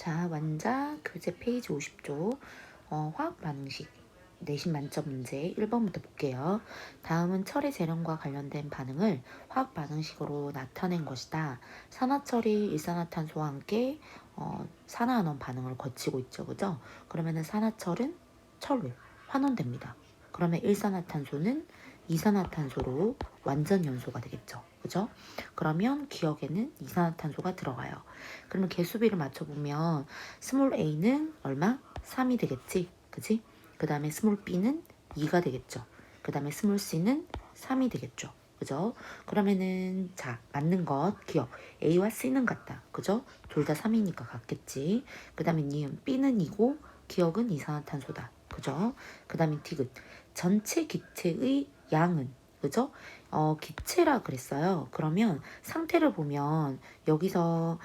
자, 완자 교재 페이지 50조 화학 반응식 내신 만점 문제 1번부터 볼게요. 다음은 처리 재련과 관련된 반응을 화학 반응식으로 나타낸 것이다. 산화철이 일산화탄소와 함께 산화환원 반응을 거치고 있죠. 그죠? 그러면은 산화철은 철로 환원됩니다. 그러면 일산화탄소는 이산화탄소로 완전 연소가 되겠죠. 그죠? 그러면 기억에는 이산화탄소가 들어가요. 그러면 개수비를 맞춰보면 스몰 a는 얼마? 3이 되겠지. 그지? 그 다음에 스몰 b는 2가 되겠죠. 그 다음에 스몰 c는 3이 되겠죠. 그죠? 그러면은 자 맞는 것 기억 A와 C는 같다. 그죠? 둘 다 3이니까 같겠지. 그 다음에 니은 B는 2고 기억은 이산화탄소다. 그죠? 그 다음에 디귿 전체 기체의 양은 그죠? 기체라 그랬어요. 그러면 상태를 보면 여기서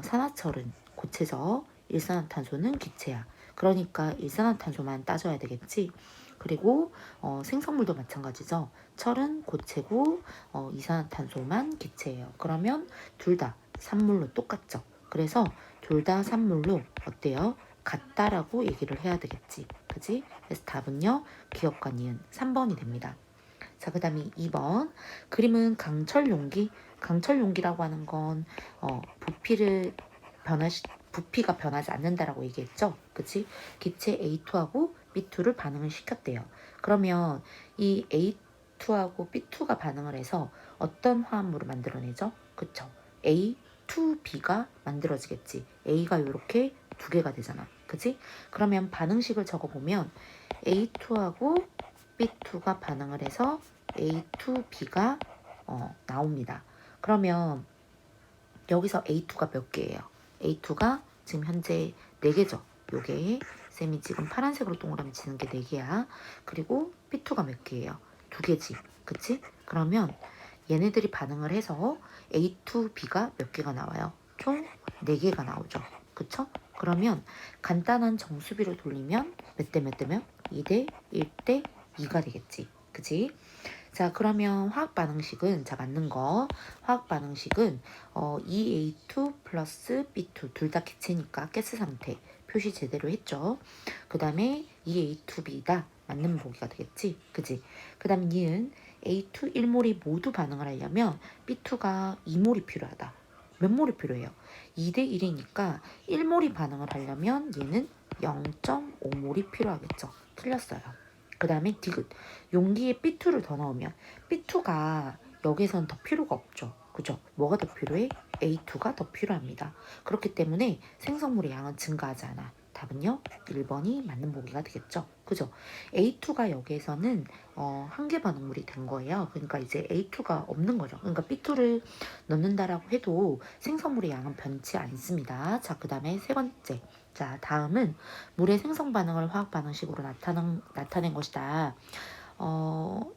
산화철은 고체죠. 일산화탄소는 기체야. 그러니까 일산화탄소만 따져야 되겠지. 그리고 생성물도 마찬가지죠. 철은 고체고 이산화탄소만 기체예요. 그러면 둘 다 산물로 똑같죠. 그래서 둘 다 산물로 어때요? 같다라고 얘기를 해야 되겠지. 그지? 그래서 답은요. 기억과 니은 3번이 됩니다. 자, 그 다음에 2번. 그림은 강철 용기. 강철 용기라고 하는 건 부피가 변하지 않는다라고 얘기했죠. 그치? 기체 A2하고 B2를 반응을 시켰대요. 그러면 이 A2하고 B2가 반응을 해서 어떤 화합물을 만들어내죠? 그쵸? A2B가 만들어지겠지. A가 이렇게 두 개가 되잖아. 그치? 그러면 반응식을 적어보면 A2하고 B2가 반응을 해서 A2B가 나옵니다. 그러면 여기서 A2가 몇 개예요? A2가 지금 현재 4개죠. 요게 쌤이 지금 파란색으로 동그라미 치는 게 4개야. 그리고 B2가 몇 개예요? 2개지. 그치? 그러면 얘네들이 반응을 해서 A2B가 몇 개가 나와요? 총 4개가 나오죠. 그쵸? 그러면 간단한 정수비로 돌리면 몇 대 몇 대면? 2대 1대 2가 되겠지. 그치? 자, 그러면 화학 반응식은 자 맞는 거 화학 반응식은 EA2 플러스 B2 둘 다 기체니까 가스 상태 표시 제대로 했죠. 그 다음에 EA2B다 맞는 보기가 되겠지. 그지? 그 다음 니은 A2 1몰이 모두 반응을 하려면 B2가 2몰이 필요하다. 몇 몰이 필요해요? 2대 1이니까 1몰이 반응을 하려면 얘는 0.5몰이 필요하겠죠. 틀렸어요. 그 다음에 디귿 용기에 B2를 더 넣으면 B2가 여기선 더 필요가 없죠. 그죠? 뭐가 더 필요해? A2가 더 필요합니다. 그렇기 때문에 생성물의 양은 증가하지 않아. 답은요? 1번이 맞는 보기가 되겠죠. 그죠? A2가 여기에서는 한계 반응물이 된 거예요. 그러니까 이제 A2가 없는 거죠. 그러니까 B2를 넣는다라고 해도 생성물의 양은 변치 않습니다. 자, 그 다음에 세 번째. 자, 다음은 물의 생성 반응을 화학 반응식으로 나타낸 것이다.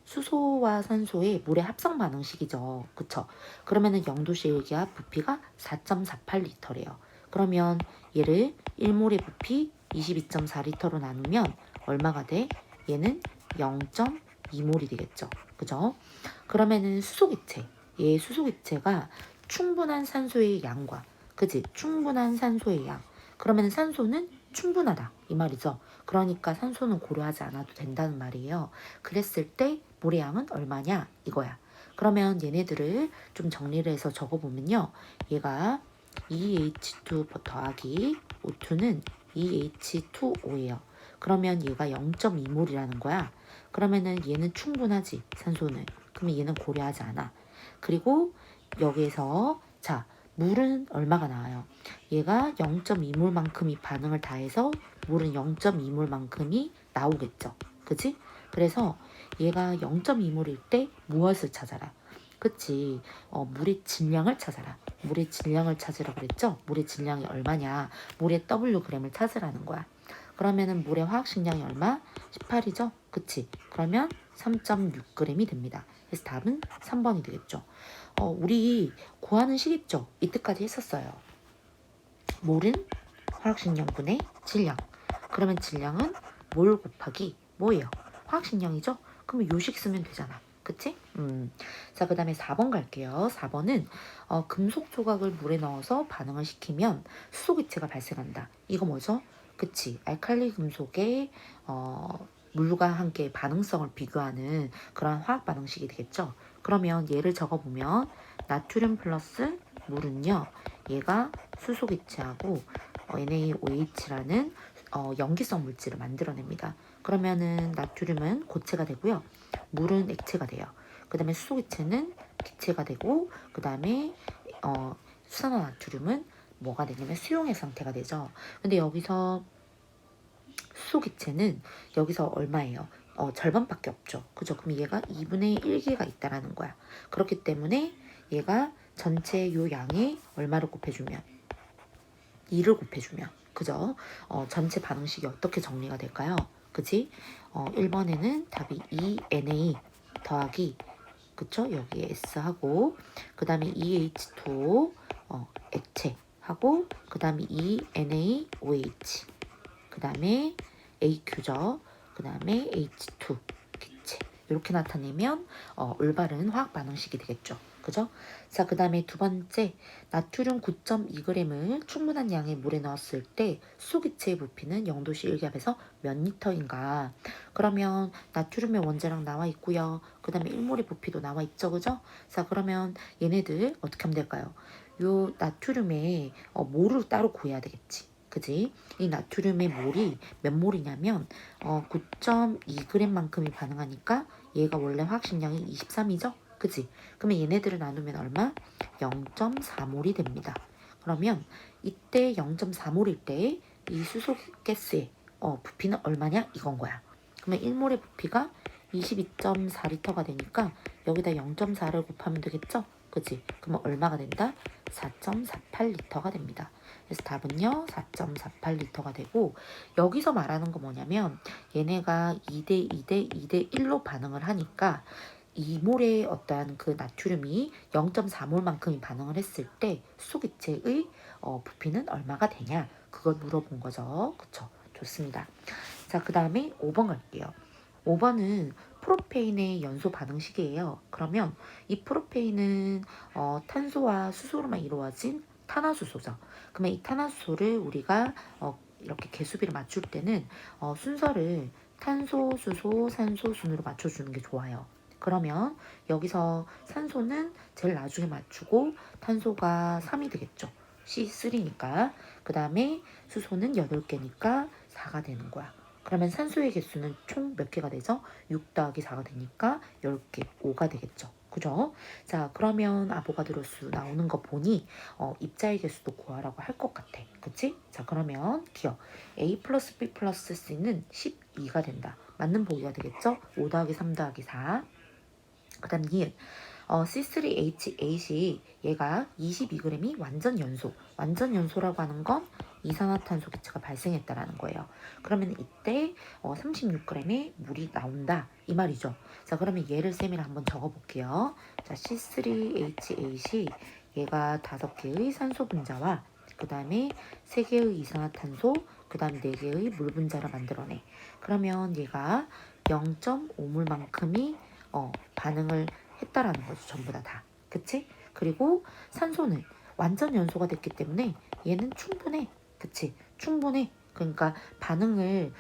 수소와 산소의 물의 합성 반응식이죠. 그쵸? 그러면은 0도씨 일기압 부피가 4.48리터래요. 그러면 얘를 1몰의 부피 22.4리터로 나누면 얼마가 돼? 얘는 0.2몰이 되겠죠. 그죠? 그러면은 수소기체. 얘 수소기체가 충분한 산소의 양과 그치? 충분한 산소의 양. 그러면 산소는 충분하다 이 말이죠. 그러니까 산소는 고려하지 않아도 된다는 말이에요. 그랬을 때 물의 양은 얼마냐 이거야. 그러면 얘네들을 좀 정리를 해서 적어보면요. 얘가 EH2 더하기 O2는 EH2O예요. 그러면 얘가 0.2몰이라는 거야. 그러면은 얘는 충분하지 산소는. 그러면 얘는 고려하지 않아. 그리고 여기에서 자 물은 얼마가 나와요? 얘가 0.2몰만큼이 반응을 다해서 물은 0.2몰만큼이 나오겠죠. 그치? 그래서 얘가 0.2몰일 때 무엇을 찾아라? 그치? 물의 질량을 찾아라. 물의 질량을 찾으라 그랬죠? 물의 질량이 얼마냐? 물의 Wg을 찾으라는 거야. 그러면은 물의 화학식량이 얼마? 18이죠? 그치? 그러면 3.6g이 됩니다. 그래서 답은 3번이 되겠죠. 우리 구하는 식 있죠? 이때까지 했었어요. 몰은 화학식량분의 질량. 그러면 질량은 몰 곱하기 뭐예요? 화학식량이죠? 그러면 요식 쓰면 되잖아. 그치? 자, 그 다음에 4번 갈게요. 4번은 금속 조각을 물에 넣어서 반응을 시키면 수소기체가 발생한다. 이거 뭐죠? 그치? 알칼리 금속의 물과 함께 반응성을 비교하는 그런 화학 반응식이 되겠죠? 그러면 얘를 적어보면 나트륨 플러스 물은요. 얘가 수소기체하고 NaOH라는 염기성 물질을 만들어냅니다. 그러면은 나트륨은 고체가 되고요. 물은 액체가 돼요. 그 다음에 수소기체는 기체가 되고 그 다음에 수산화나트륨은 뭐가 되냐면 수용의 상태가 되죠. 근데 여기서 수소기체는 여기서 얼마예요? 절반밖에 없죠. 그죠? 그럼 얘가 2분의 1개가 있다라는 거야. 그렇기 때문에 얘가 전체 요 양에 얼마를 곱해주면 2를 곱해주면 그죠? 전체 반응식이 어떻게 정리가 될까요? 그지? 1번에는 답이 2Na 더하기 그쵸? 여기에 S하고 그 다음에 EH2 액체하고 그 다음에 ENaOH 그 다음에 AQ죠. 그 다음에 H2 기체 이렇게 나타내면 올바른 화학 반응식이 되겠죠. 그죠? 자, 그 다음에 두 번째 나트륨 9.2g을 충분한 양의 물에 넣었을 때 수소기체의 부피는 0도씨 1기압에서 몇 리터인가? 그러면 나트륨의 원자량 나와 있고요. 그 다음에 1몰의 부피도 나와 있죠. 그죠? 자, 그러면 얘네들 어떻게 하면 될까요? 요 나트륨의 몰을 따로 구해야 되겠지. 그지? 이 나트륨의 몰이 몇 몰이냐면 9.2g만큼이 반응하니까 얘가 원래 화학식량이 23이죠? 그지? 그러면 얘네들을 나누면 얼마? 0.4몰이 됩니다. 그러면 이때 0.4몰일 때 이 수소가스의 부피는 얼마냐? 이건 거야. 그러면 1몰의 부피가 22.4리터가 되니까 여기다 0.4를 곱하면 되겠죠? 그지? 그러면 얼마가 된다? 4.48리터가 됩니다. 그래서 답은요 4.48리터가 되고 여기서 말하는 거 뭐냐면 얘네가 2대 2대 2대 1로 반응을 하니까 2몰의 어떠한 그 나트륨이 0.4몰만큼이 반응을 했을 때 수소기체의 부피는 얼마가 되냐 그걸 물어본 거죠. 그쵸? 좋습니다. 자, 그 다음에 5번 갈게요. 5번은 프로페인의 연소 반응식이에요. 그러면 이 프로페인은 탄소와 수소로만 이루어진 탄화수소죠. 그러면 이 탄화수소를 우리가 이렇게 개수비를 맞출 때는 순서를 탄소, 수소, 산소 순으로 맞춰주는 게 좋아요. 그러면 여기서 산소는 제일 나중에 맞추고 탄소가 3이 되겠죠. C3니까. 그 다음에 수소는 8개니까 4가 되는 거야. 그러면 산소의 개수는 총 몇 개가 되죠? 6 더하기 4가 되니까 10개, 5가 되겠죠. 그죠? 자, 그러면 아보가드로수 나오는 거 보니 입자의 개수도 구하라고 할 것 같아. 그치? 자, 그러면 기억. A 플러스 B 플러스 C는 12가 된다. 맞는 보기가 되겠죠? 5 더하기 3 더하기 4. 그 다음 니은. C3H8이 얘가 22g이 완전 연소. 완전 연소라고 하는 건 이산화탄소 기체가 발생했다라는 거예요. 그러면 이때 36g의 물이 나온다 이 말이죠. 자, 그러면 얘를 쌤이랑 한번 적어볼게요. 자, C3H8이 얘가 5개의 산소 분자와 그 다음에 3개의 이산화탄소 그 다음에 4개의 물 분자를 만들어내. 그러면 얘가 0.5몰만큼이 반응을 했다라는 거죠. 전부 다. 그치? 그리고 산소는 완전 연소가 됐기 때문에 얘는 충분해. 그치? 충분해. 그러니까 반응을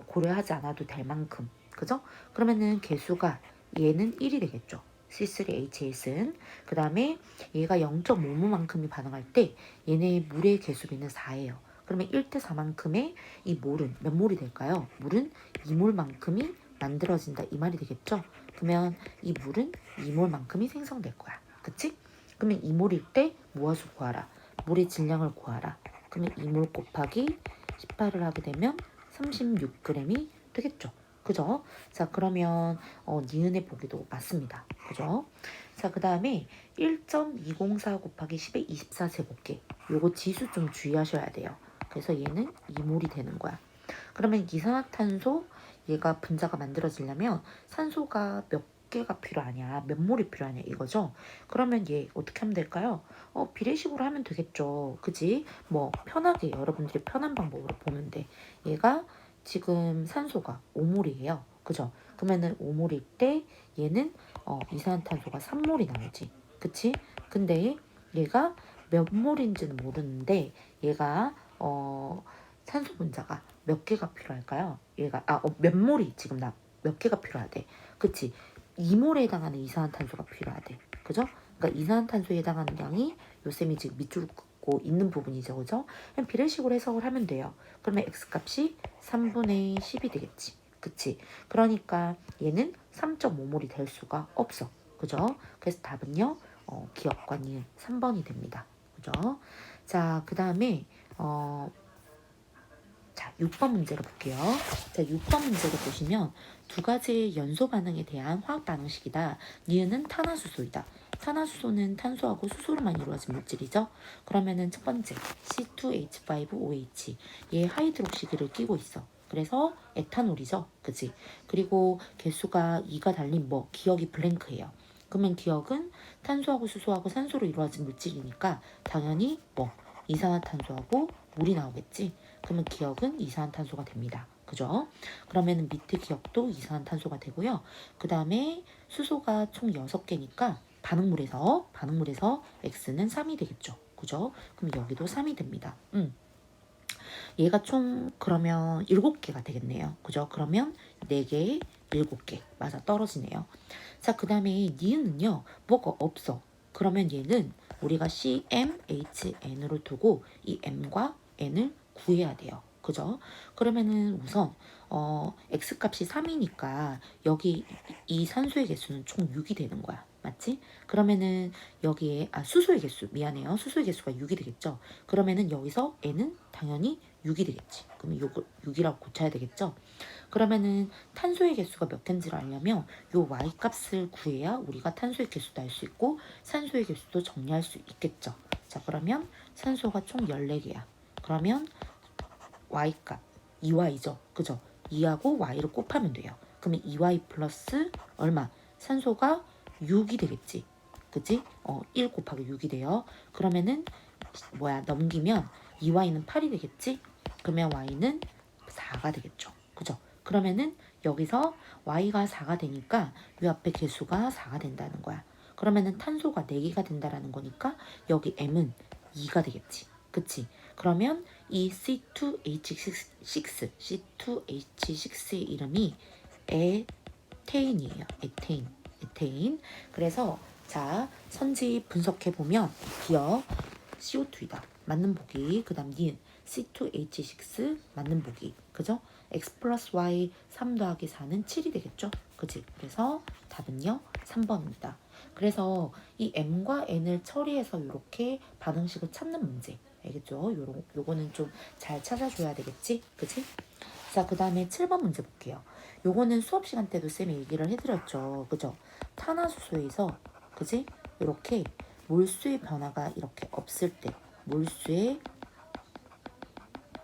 고려하지 않아도 될 만큼. 그죠? 그러면은 개수가 얘는 1이 되겠죠. C3H8은. 그 다음에 얘가 0.5몰만큼이 반응할 때 얘네의 물의 개수비는 4예요. 그러면 1대 4만큼의 이 몰은 몇 몰이 될까요? 물은 2몰만큼이 만들어진다 이 말이 되겠죠? 그러면 이 물은 2몰만큼이 생성될 거야. 그치? 그러면 2몰일 때 무엇을 구하라? 물의 질량을 구하라. 그러면 2몰 곱하기 18을 하게 되면 36g이 되겠죠. 그죠? 자, 그러면 니은의 보기도 맞습니다. 그죠? 자, 그 다음에 1.204 곱하기 10의 24제곱계. 요거 지수 좀 주의하셔야 돼요. 그래서 얘는 2몰이 되는 거야. 그러면 이산화탄소 얘가 분자가 만들어지려면 산소가 몇 개가 필요하냐, 몇 몰이 필요하냐 이거죠. 그러면 얘 어떻게 하면 될까요? 비례식으로 하면 되겠죠. 그지? 뭐 편하게 여러분들이 편한 방법으로 보면 돼. 얘가 지금 산소가 5몰이에요. 그죠? 그러면은 5몰일 때 얘는 이산화탄소가 3몰이 나오지. 그치? 근데 얘가 몇 몰인지는 모르는데 얘가 산소 분자가 몇 개가 필요할까요? 얘가 몇 몰이 지금 몇 개가 필요하대. 그치? 2몰에 해당하는 이산화탄소가 필요하대. 그죠? 그러니까 이산화탄소에 해당하는 양이 요쌤이 지금 밑줄 긋고 있는 부분이죠. 그죠? 그냥 비례식으로 해석을 하면 돼요. 그러면 x값이 3분의 10이 되겠지. 그치? 그러니까 얘는 3.5몰이 될 수가 없어. 그죠? 그래서 답은요. 기억과 니은 3번이 됩니다. 그죠? 자, 그 다음에 자, 6번 문제를 볼게요. 자, 6번 문제를 보시면 두 가지의 연소 반응에 대한 화학 반응식이다. 니은은 탄화수소이다. 탄화수소는 탄소하고 수소로만 이루어진 물질이죠. 그러면은 첫 번째 C2H5OH 얘 하이드록시드를 끼고 있어. 그래서 에탄올이죠. 그치? 그리고 개수가 2가 달린 기억이 블랭크예요. 그러면 기억은 탄소하고 수소하고 산소로 이루어진 물질이니까 당연히 이산화탄소하고 물이 나오겠지. 그러면 기억은 이산화탄소가 됩니다. 그죠? 그러면 밑에 기억도 이산화탄소가 되고요. 그 다음에 수소가 총 6개니까 반응물에서 X는 3이 되겠죠. 그죠? 그럼 여기도 3이 됩니다. 얘가 총 그러면 7개가 되겠네요. 그죠? 그러면 4개, 7개. 맞아, 떨어지네요. 자, 그 다음에 니은은요. 뭐가 없어. 그러면 얘는 우리가 CmHn으로 두고 이 m과 n을 구해야 돼요. 그죠? 그러면은 우선 x값이 3이니까 여기 이 산소의 개수는 총 6이 되는 거야. 맞지? 그러면은 여기에 수소의 개수 미안해요. 수소의 개수가 6이 되겠죠. 그러면은 여기서 n은 당연히 6이 되겠지. 그러면 요거 6이라고 고쳐야 되겠죠. 그러면은 탄소의 개수가 몇 개인지를 알려면 요 y 값을 구해야 우리가 탄소의 개수도 알 수 있고 산소의 개수도 정리할 수 있겠죠. 자, 그러면 산소가 총 14개야. 그러면 y값 2y죠. 그죠? 2하고 y를 곱하면 돼요. 그러면 2y 플러스 얼마? 산소가 6이 되겠지. 그치? 1 곱하기 6이 돼요. 그러면은 넘기면 2y는 8이 되겠지? 그러면 y는 4가 되겠죠. 그죠? 그러면은 여기서 y가 4가 되니까 이 앞에 개수가 4가 된다는 거야. 그러면은 탄소가 4개가 된다라는 거니까 여기 m은 2가 되겠지. 그치? 그러면 이 C2H6의 이름이 에테인이에요. 에테인. 그래서 자, 선지 분석해 보면 기억 CO2이다. 맞는 보기. 그다음 니은 C2H6 맞는 보기. 그죠? X 플러스 Y 3 더하기 4는 7이 되겠죠? 그지? 그래서 답은요 3번입니다. 그래서 이 M과 N을 처리해서 이렇게 반응식을 찾는 문제. 알겠죠? 요거는 좀 잘 찾아줘야 되겠지? 그치? 자, 그 다음에 7번 문제 볼게요. 요거는 수업 시간 때도 쌤이 얘기를 해드렸죠. 그죠? 탄화수소에서, 그지? 이렇게 몰수의 변화가 이렇게 없을 때, 몰수의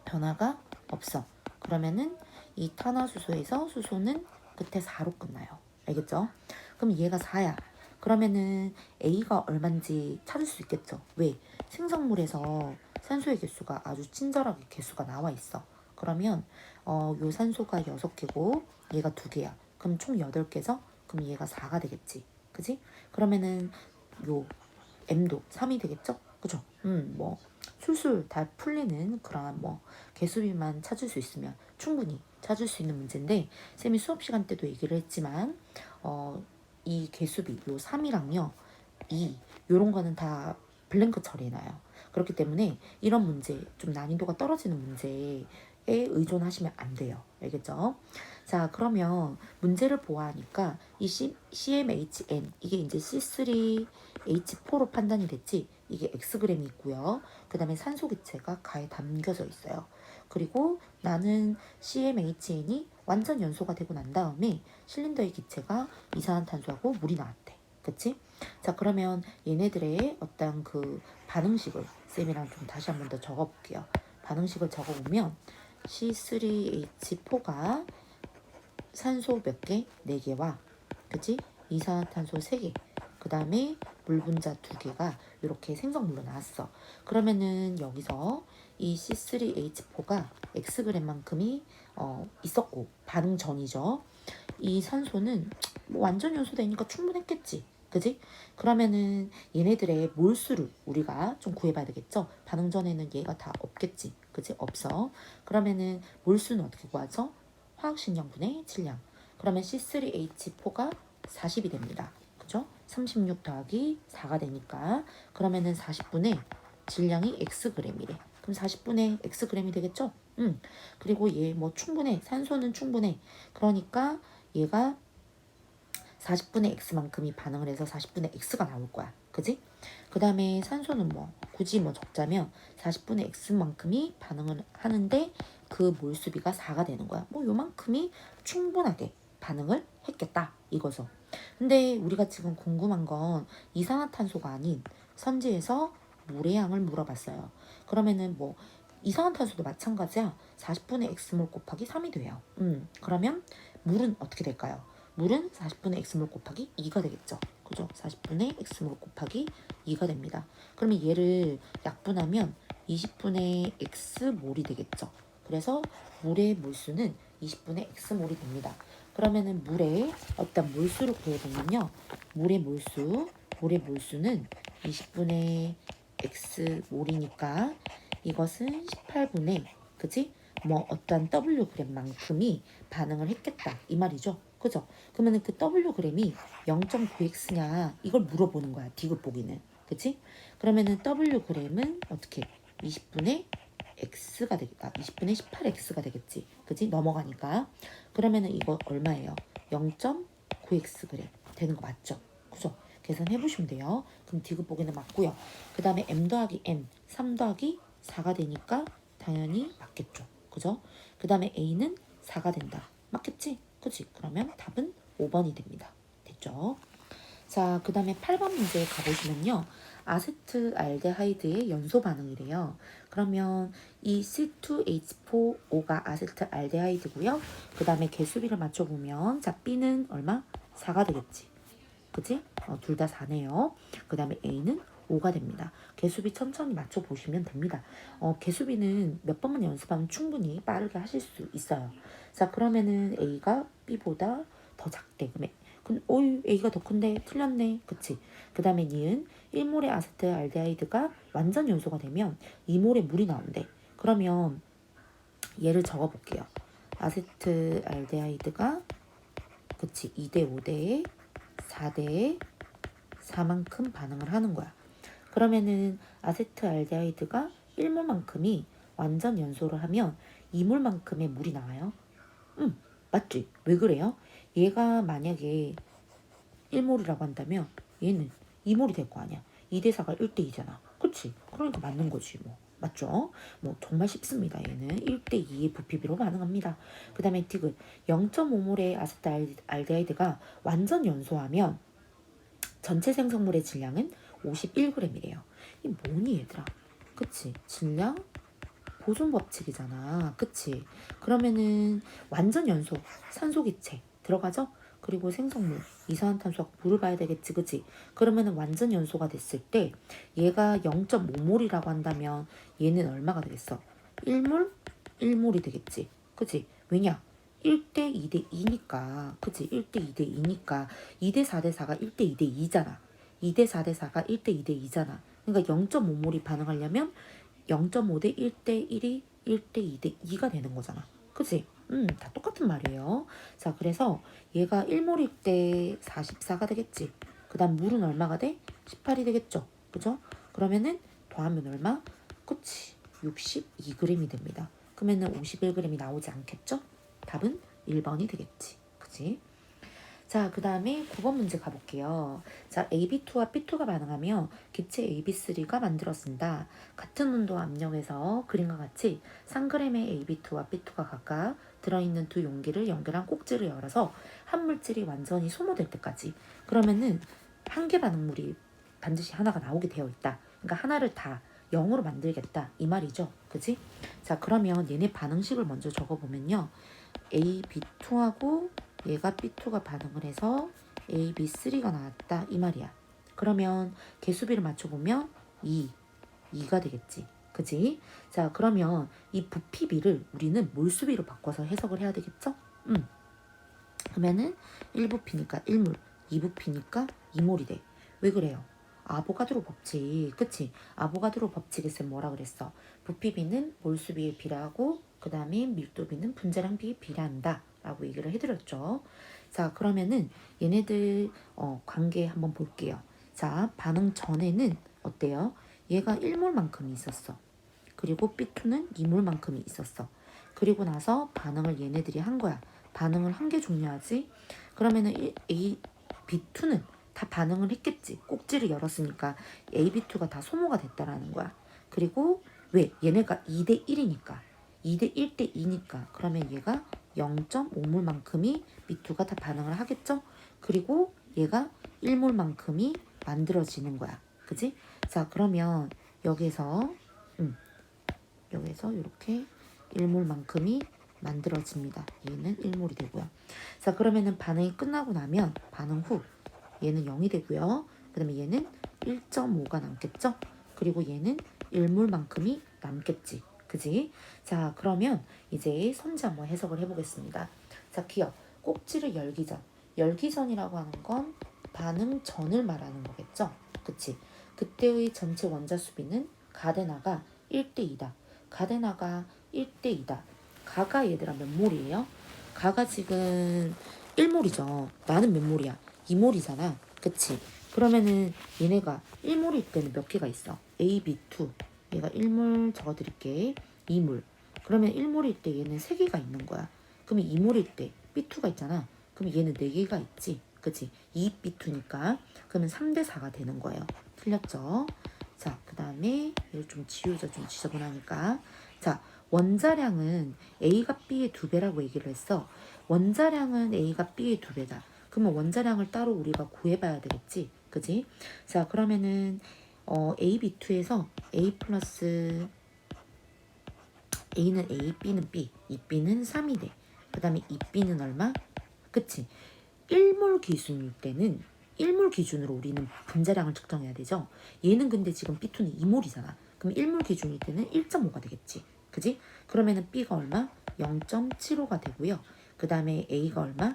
변화가 없어. 그러면은 이 탄화수소에서 수소는 끝에 4로 끝나요. 알겠죠? 그럼 얘가 4야. 그러면은 A가 얼만지 찾을 수 있겠죠. 왜? 생성물에서 산소의 개수가 아주 친절하게 개수가 나와 있어. 그러면 요 산소가 6개고 얘가 2개야. 그럼 총 8개죠? 그럼 얘가 4가 되겠지. 그지? 그러면은 요 M도 3이 되겠죠? 그죠? 술술 다 풀리는 그런 개수비만 찾을 수 있으면 충분히 찾을 수 있는 문제인데 쌤이 수업 시간 때도 얘기를 했지만 이 개수비 요 3이랑요 2 요런 거는 다 블랭크 처리해놔요. 그렇기 때문에 이런 문제 좀 난이도가 떨어지는 문제에 의존하시면 안 돼요. 알겠죠? 자, 그러면 문제를 보아하니까 이 CmHn 이게 이제 C3H4로 판단이 됐지. 이게 Xg램이 있고요. 그 다음에 산소 기체가 가에 담겨져 있어요. 그리고 나는 CmHn이 완전 연소가 되고 난 다음에 실린더의 기체가 이산화탄소하고 물이 나왔대. 그치? 자, 그러면 얘네들의 어떤 그 반응식을 쌤이랑 좀 다시 한번 더 적어볼게요. 반응식을 적어보면 C3H4가 산소 몇 개? 4개와 그치? 이산화탄소 3개 그 다음에 물 분자 2개가 이렇게 생성물로 나왔어. 그러면은 여기서 이 C3H4가 Xg램만큼이 있었고 반응 전이죠. 이 산소는 뭐 완전 연소되니까 충분했겠지. 그지? 그러면은 얘네들의 몰수를 우리가 좀 구해봐야 되겠죠? 반응 전에는 얘가 다 없겠지. 그지? 없어. 그러면은 몰수는 어떻게 구하죠? 화학식량분의 질량. 그러면 C3H4가 40이 됩니다. 그죠? 36 더하기 4가 되니까 그러면은 40분의 질량이 Xg이래. 그럼 40분의 Xg이 되겠죠? 그리고 얘 뭐 충분해. 산소는 충분해. 그러니까 얘가 40분의 x만큼이 반응을 해서 40분의 x가 나올 거야. 그지? 그 다음에 산소는 뭐 굳이 뭐 적자면 40분의 x만큼이 반응을 하는데 그 몰수비가 4가 되는 거야. 뭐 요만큼이 충분하게 반응을 했겠다 이거죠. 근데 우리가 지금 궁금한 건 이산화탄소가 아닌 선지에서 물의 양을 물어봤어요. 그러면은 뭐 이산화탄소도 마찬가지야. 40분의 x몰 곱하기 3이 돼요. 그러면 물은 어떻게 될까요? 물은 40분의 x몰 곱하기 2가 되겠죠. 그죠? 40분의 x몰 곱하기 2가 됩니다. 그러면 얘를 약분하면 20분의 x몰이 되겠죠. 그래서 물의 몰수는 20분의 x몰이 됩니다. 그러면은 물의 어떤 몰수를 구해보면요. 물의 몰수는 20분의 x몰이니까 이것은 18분의 그지? 뭐 어떤 Wg만큼이 반응을 했겠다 이 말이죠. 그죠? 그러면 그 Wg이 0.9x냐 이걸 물어보는 거야. 디귿 보기는. 그치? 그러면은 Wg은 어떻게 20분의 x가 되겠다. 20분의 18x가 되겠지. 그치? 넘어가니까. 그러면은 이거 얼마예요? 0.9xg 되는 거 맞죠? 그죠? 계산해 보시면 돼요. 그럼 디귿 보기는 맞고요. 그 다음에 m 더하기 n 3 더하기 4가 되니까 당연히 맞겠죠. 그죠? 그 다음에 a는 4가 된다. 맞겠지? 그치? 그러면 답은 5번이 됩니다. 됐죠? 자, 그 다음에 8번 문제 가보시면요. 아세트알데하이드의 연소 반응이래요. 그러면 이 C2H4O가 아세트알데하이드고요. 그 다음에 개수비를 맞춰보면 자, B는 얼마? 4가 되겠지. 그치? 둘 다 4네요. 그 다음에 A는 5가 됩니다. 개수비 천천히 맞춰보시면 됩니다. 개수비는 몇 번만 연습하면 충분히 빠르게 하실 수 있어요. 자, 그러면은 A가 B보다 더 작대. 근데 A가 더 큰데 틀렸네. 그치? 그 다음에 니은 1몰의 아세트알데하이드가 완전 연소가 되면 2몰의 물이 나온대. 그러면 얘를 적어볼게요. 아세트알데하이드가 그치 2대 5대에 4대에 4만큼 반응을 하는 거야. 그러면은 아세트알데하이드가 1몰만큼이 완전 연소를 하면 2몰만큼의 물이 나와요. 맞지? 왜 그래요? 얘가 만약에 1몰이라고 한다면 얘는 2몰이 될 거 아니야. 2대 4가 1대 2잖아. 그치? 그러니까 맞는 거지 뭐. 맞죠? 뭐 정말 쉽습니다. 얘는 1대 2의 부피비로 반응합니다. 그 다음에 디귿 0.5몰의 아세트알데하이드가 완전 연소하면 전체 생성물의 질량은 51g이래요. 이 뭐니 얘들아? 그치? 질량 보존 법칙이잖아. 그치? 그러면은 완전 연소 산소 기체 들어가죠? 그리고 생성물 이산화탄소하고 물을 봐야 되겠지. 그치? 그러면은 완전 연소가 됐을 때 얘가 0.5몰이라고 한다면 얘는 얼마가 되겠어? 1몰? 1몰이 되겠지. 그치? 왜냐? 1대 2대 2니까 그치? 1대 2대 2니까 2대 4대 4가 1대 2대 2잖아. 2대 4대 4가 1대 2대 2잖아. 그러니까 0.5몰이 반응하려면 0.5대 1대 1이 1대 2대 2가 되는 거잖아. 그치? 다 똑같은 말이에요. 자, 그래서 얘가 1몰일 때 44가 되겠지. 그 다음 물은 얼마가 돼? 18이 되겠죠. 그죠? 그러면은 더하면 얼마? 그치? 62g이 됩니다. 그러면은 51g이 나오지 않겠죠? 답은 1번이 되겠지. 그치? 자, 그 다음에 9번 문제 가볼게요. 자, AB2와 B2가 반응하며 기체 AB3가 만들어진다. 같은 온도와 압력에서 그림과 같이 3g의 AB2와 B2가 각각 들어있는 두 용기를 연결한 꼭지를 열어서 한 물질이 완전히 소모될 때까지. 그러면은 한 개 반응물이 반드시 하나가 나오게 되어 있다. 그러니까 하나를 다 0으로 만들겠다. 이 말이죠. 그지? 자, 그러면 얘네 반응식을 먼저 적어보면요. AB2하고 얘가 B2가 반응을 해서 AB3가 나왔다 이 말이야. 그러면 개수비를 맞춰보면 2가 되겠지. 그지? 자, 그러면 이 부피비를 우리는 몰수비로 바꿔서 해석을 해야 되겠죠? 그러면은 1부피니까 1몰, 2부피니까 2몰이 돼. 왜 그래요? 아보가드로 법칙, 그치? 아보가드로 법칙에서 뭐라 그랬어? 부피비는 몰수비에 비례하고 그 다음에 밀도비는 분자량 비에 비례한다 라고 얘기를 해드렸죠. 자, 그러면은 얘네들 관계 한번 볼게요. 자, 반응 전에는 어때요? 얘가 1몰만큼이 있었어. 그리고 B2는 2몰만큼이 있었어. 그리고 나서 반응을 얘네들이 한 거야. 반응을 한 개 종료하지. 그러면은 B2는 다 반응을 했겠지. 꼭지를 열었으니까 AB2가 다 소모가 됐다라는 거야. 그리고 왜? 얘네가 2대 1이니까. 2대 1대 2니까. 그러면 얘가 0.5몰만큼이 B2가 다 반응을 하겠죠? 그리고 얘가 1몰만큼이 만들어지는 거야. 그지? 자, 그러면 여기서 여기서 이렇게 1몰만큼이 만들어집니다. 얘는 1몰이 되고요. 자, 그러면은 반응이 끝나고 나면 반응 후 얘는 0이 되고요. 그 다음에 얘는 1.5가 남겠죠? 그리고 얘는 1몰만큼이 남겠지. 그지? 자, 그러면 이제 선지 한번 해석을 해보겠습니다. 자, 기억. 꼭지를 열기 전. 열기 전이라고 하는 건 반응 전을 말하는 거겠죠? 그치? 그때의 전체 원자 수비는 가데나가 1대2다. 가데나가 1대2다. 가가 얘들아 몇 몰이에요? 가가 지금 1몰이죠. 나는 몇 몰이야? 2몰이잖아. 그치? 그러면은 얘네가 1몰일 때는 몇 개가 있어? A, B, 2. 얘가 1몰 적어드릴게. 2몰. 그러면 1몰일 때 얘는 3개가 있는 거야. 그러면 2몰일 때 B2가 있잖아. 그럼 얘는 4개가 있지. 그치? 2B2니까. 그러면 3대4가 되는 거예요. 틀렸죠? 자, 그 다음에 이거 좀 지우자. 좀 지저분하니까. 자, 원자량은 A가 B의 2배라고 얘기를 했어. 원자량은 A가 B의 2배다. 그러면 원자량을 따로 우리가 구해봐야 되겠지. 그지? 자, 그러면은 AB2에서 A 플러스 A는 A, B는 B, 2B는 3이 돼. 그 다음에 2B는 얼마? 그치? 1몰 기준일 때는 1몰 기준으로 우리는 분자량을 측정해야 되죠. 얘는 근데 지금 B2는 2몰이잖아. 그럼 1몰 기준일 때는 1.5가 되겠지. 그지? 그러면은 B가 얼마? 0.75가 되고요. 그 다음에 A가 얼마?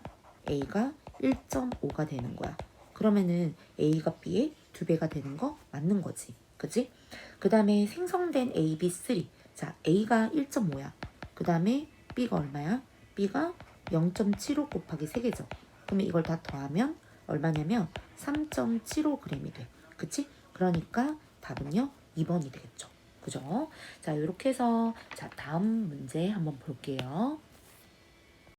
A가 1.5가 되는 거야. 그러면은 A가 B의 2배가 되는 거 맞는 거지. 그지? 그 다음에 생성된 AB3. 자, A가 1.5야. 그 다음에 B가 얼마야? B가 0.75 곱하기 3개죠. 그러면 이걸 다 더하면 얼마냐면 3.75g이 돼. 그치? 그러니까 답은요 2번이 되겠죠. 그죠? 자, 이렇게 해서 자 다음 문제 한번 볼게요.